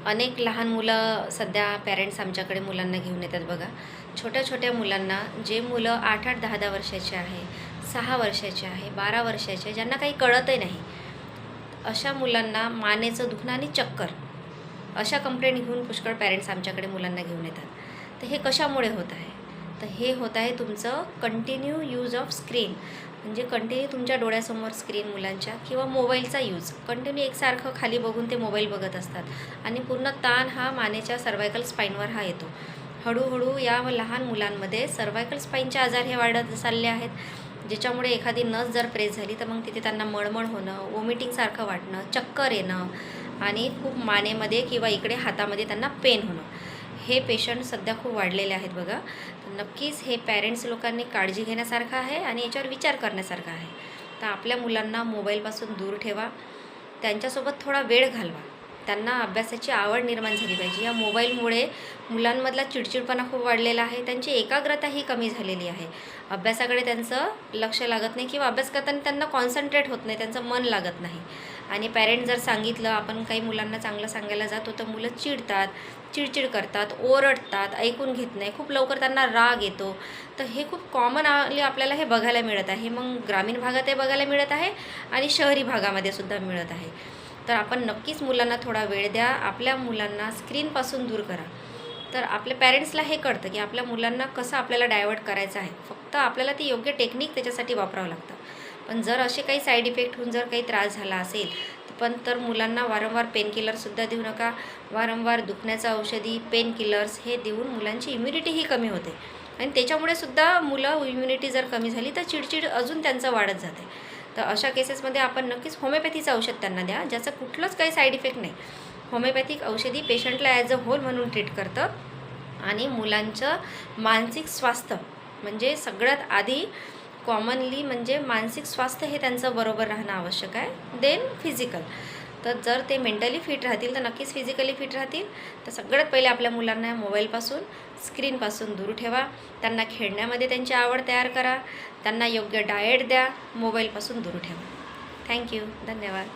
अनेक लहान मुलं सध्या पॅरेंट्स आमच्याकडे मुलांना घेऊन येतात बघा. छोट्या छोट्या मुलांना, जे मुलं 8-8, 10-10 वर्षाचे आहे, 6 वर्षाचे आहे, 12 वर्षाचे, ज्यांना काही कळतही नाही, अशा मुलांना मानेचं दुखणं आणि चक्कर, अशा कंप्लेंट घेऊन पुष्कळ पॅरेंट्स आमच्याकडे मुलांना घेऊन येतात. तर हे कशामुळे होत आहे? तर हे होत आहे तुमचं कंटिन्यू यूज ऑफ स्क्रीन. म्हणजे कंटिन्यू तुमच्या डोळ्यासमोर स्क्रीन मुलांच्या, किंवा मोबाईलचा यूज कंटिन्यू एकसारखं खाली बघून ते मोबाईल बघत असतात आणि पूर्ण ताण हा मानेच्या सर्वायकल स्पाईनवर हा येतो. हळूहळू या लहान मुलांमध्ये सर्वायकल स्पाईनचे आजार हे वाढत चालले आहेत, ज्याच्यामुळे एखादी नस जर प्रेस झाली तर मग तिथे त्यांना मळमळ होणं, वॉमिटिंगसारखं वाटणं, चक्कर येणं आणि खूप मानेमध्ये किंवा इकडे हातामध्ये त्यांना पेन होणं, हे पेशंट सध्या खूप वाढलेले आहेत बघा. तर नक्कीच हे पॅरेंट्स लोकांनी काळजी घेण्यासारखं आहे आणि याच्यावर विचार करण्यासारखा आहे. तर आपल्या मुलांना मोबाईलपासून दूर ठेवा, त्यांच्यासोबत थोडा वेळ घालवा, त्यांना अभ्यासाची आवड निर्माण झाली पाहिजे. या मोबाईलमुळे मुलांमधला चिडचिडपणा खूप वाढलेला आहे, त्यांची एकाग्रताही कमी झालेली आहे, अभ्यासाकडे त्यांचं लक्ष लागत नाही किंवा अभ्यास करताना त्यांना कॉन्सन्ट्रेट होत नाही, त्यांचं मन लागत नाही. आणि पॅरेंट जर सांगितलं, आपण काही मुलांना चांगलं सांगायला जातो तर मुलं चिडतात, चिडचिड करतात, ओरडतात, ऐकून घेत नाही, खूप लवकर त्यांना राग येतो. तर हे खूप कॉमन आपल्याला हे बघायला मिळत आहे. मग ग्रामीण भागातही बघायला मिळत आहे आणि शहरी भागामध्ये सुद्धा मिळत आहे. तर आपण नक्कीच मुलांना थोडा वेळ द्या, आपल्या मुलांना स्क्रीनपासून दूर करा. तर आपल्या पॅरेंट्सला हे कळतं की आपल्या मुलांना कसं आपल्याला डायवर्ट करायचं आहे, फक्त आपल्याला ती योग्य टेक्निक त्याच्यासाठी वापरावं लागतं. पण जर असे काही साईड इफेक्ट होऊन जर काही त्रास झाला असेल तर मुलांना वारंवार पेनकिलरसुद्धा देऊ नका. वारंवार दुखण्याचं औषधी, पेनकिलर्स हे देऊन मुलांची इम्युनिटीही कमी होते आणि त्याच्यामुळे सुद्धा मुलं इम्युनिटी जर कमी झाली तर चिडचिड अजून त्यांचं वाढत जाते. तर अशा केसेसमध्ये आपण नक्कीच होमिओपॅथीचं औषध त्यांना द्या, ज्याचं कुठलंच काही साईड इफेक्ट नाही. होमिओपॅथिक औषधी पेशंटला ॲज अ होल म्हणून ट्रीट करतं आणि मुलांचं मानसिक स्वास्थ्य, म्हणजे सगळ्यात आधी कॉमनली म्हणजे मानसिक स्वास्थ्य हे त्यांचं बरोबर राहणं आवश्यक आहे, देन फिजिकल. तर जर ते मेंटली फिट राहतील तर नक्कीच फिजिकली फिट राहतील. तर सगळ्यात पहिले आपल्या मुलांना मोबाईलपासून, स्क्रीनपासून दूर ठेवा, त्यांना खेळण्यामध्ये त्यांची आवड तयार करा, त्यांना योग्य डाएट द्या, मोबाईलपासून दूर ठेवा. थँक्यू, धन्यवाद.